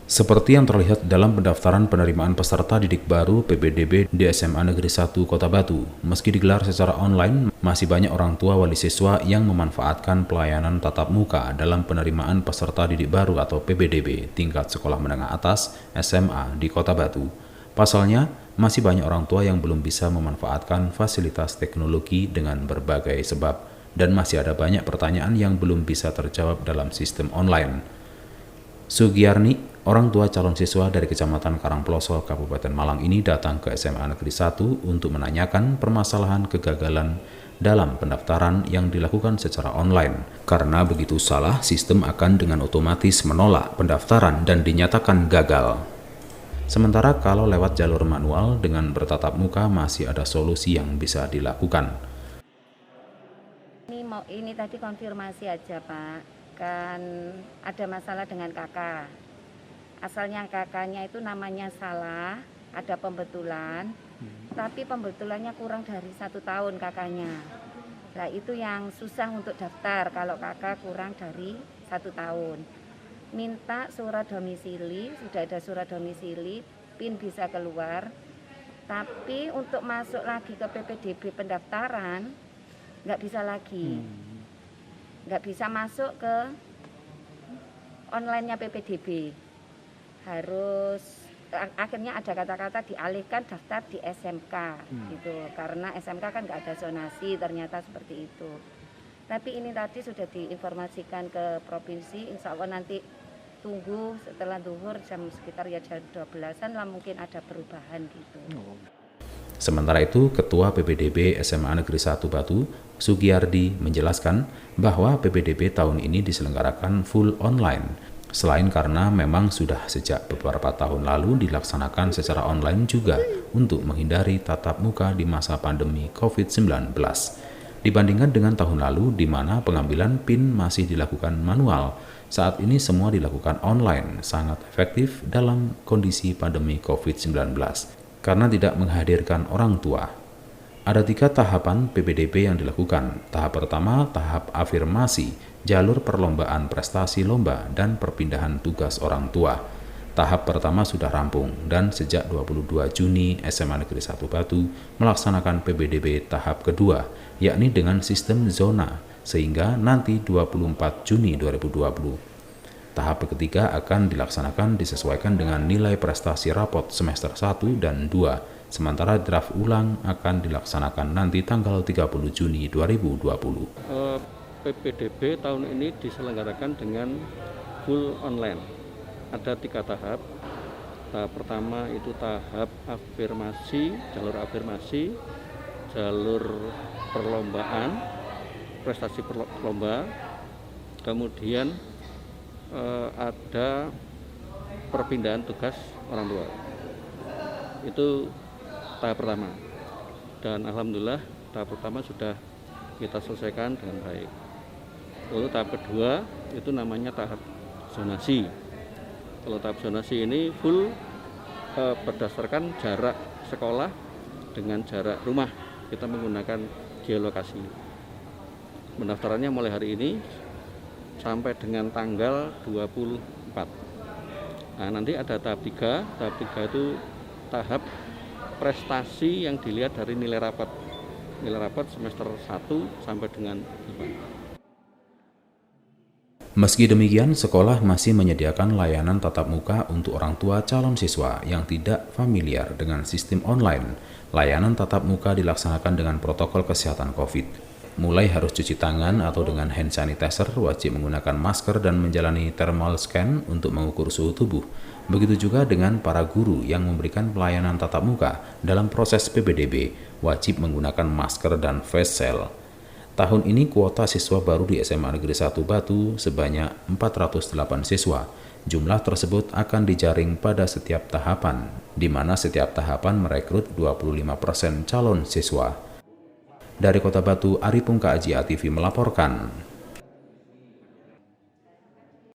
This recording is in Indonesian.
Seperti yang terlihat dalam pendaftaran penerimaan peserta didik baru PPDB di SMA Negeri 1 Kota Batu, meski digelar secara online, masih banyak orang tua wali siswa yang memanfaatkan pelayanan tatap muka dalam penerimaan peserta didik baru atau PPDB tingkat sekolah menengah atas SMA di Kota Batu. Pasalnya, masih banyak orang tua yang belum bisa memanfaatkan fasilitas teknologi dengan berbagai sebab, dan masih ada banyak pertanyaan yang belum bisa terjawab dalam sistem online. Sugiyarni, orang tua calon siswa dari Kecamatan Karangploso, Kabupaten Malang ini datang ke SMA Negeri 1 untuk menanyakan permasalahan kegagalan dalam pendaftaran yang dilakukan secara online. Karena begitu salah, sistem akan dengan otomatis menolak pendaftaran dan dinyatakan gagal. Sementara kalau lewat jalur manual dengan bertatap muka masih ada solusi yang bisa dilakukan. Ini tadi konfirmasi aja Pak. Kan ada masalah dengan kakak. Asalnya kakaknya itu namanya salah, ada pembetulan, tapi pembetulannya kurang dari 1 tahun kakaknya. Nah itu yang susah untuk daftar kalau kakak kurang dari 1 tahun. Minta surat domisili, sudah ada surat domisili, PIN bisa keluar, tapi untuk masuk lagi ke PPDB pendaftaran nggak bisa lagi. Nggak bisa masuk ke online-nya PPDB. Harus akhirnya ada kata-kata dialihkan daftar di SMK gitu. Karena SMK kan nggak ada zonasi, ternyata seperti itu. Tapi ini tadi sudah diinformasikan ke provinsi, insya Allah nanti tunggu setelah zuhur jam sekitar ya jam 12-an lah mungkin ada perubahan gitu. Sementara itu, Ketua PPDB SMA Negeri 1 Batu, Sugiyardi, menjelaskan bahwa PPDB tahun ini diselenggarakan full online. Selain karena memang sudah sejak beberapa tahun lalu dilaksanakan secara online juga untuk menghindari tatap muka di masa pandemi COVID-19. Dibandingkan dengan tahun lalu di mana pengambilan PIN masih dilakukan manual, saat ini semua dilakukan online, sangat efektif dalam kondisi pandemi COVID-19. Karena tidak menghadirkan orang tua. Ada 3 tahapan PPDB yang dilakukan. Tahap pertama, tahap afirmasi, jalur perlombaan prestasi lomba, dan perpindahan tugas orang tua. Tahap pertama sudah rampung, dan sejak 22 Juni SMA Negeri 1 Batu melaksanakan PPDB tahap kedua, yakni dengan sistem zona, sehingga nanti 24 Juni 2020. Tahap ketiga akan dilaksanakan disesuaikan dengan nilai prestasi rapot semester 1 dan 2, sementara draft ulang akan dilaksanakan nanti tanggal 30 Juni 2020. PPDB tahun ini diselenggarakan dengan full online. Ada 3 tahap. Tahap pertama itu tahap afirmasi, jalur perlombaan, prestasi lomba, kemudian ada perpindahan tugas orang tua. Itu tahap pertama, dan alhamdulillah tahap pertama sudah kita selesaikan dengan baik. Lalu tahap kedua itu namanya tahap zonasi. Kalau tahap zonasi ini full berdasarkan jarak sekolah dengan jarak rumah, kita menggunakan geolokasi. Pendaftarannya mulai hari ini sampai dengan tanggal 24. Nah, nanti ada tahap 3. Tahap 3 itu tahap prestasi yang dilihat dari nilai rapot. Nilai rapot semester 1 sampai dengan 5. Meski demikian, sekolah masih menyediakan layanan tatap muka untuk orang tua calon siswa yang tidak familiar dengan sistem online. Layanan tatap muka dilaksanakan dengan protokol kesehatan COVID. Mulai harus cuci tangan atau dengan hand sanitizer, wajib menggunakan masker dan menjalani thermal scan untuk mengukur suhu tubuh. Begitu juga dengan para guru yang memberikan pelayanan tatap muka dalam proses PPDB, wajib menggunakan masker dan face shield. Tahun ini kuota siswa baru di SMA Negeri 1 Batu sebanyak 408 siswa. Jumlah tersebut akan dijaring pada setiap tahapan, di mana setiap tahapan merekrut 25% calon siswa. Dari Kota Batu, Ari Pungka, AJA TV melaporkan.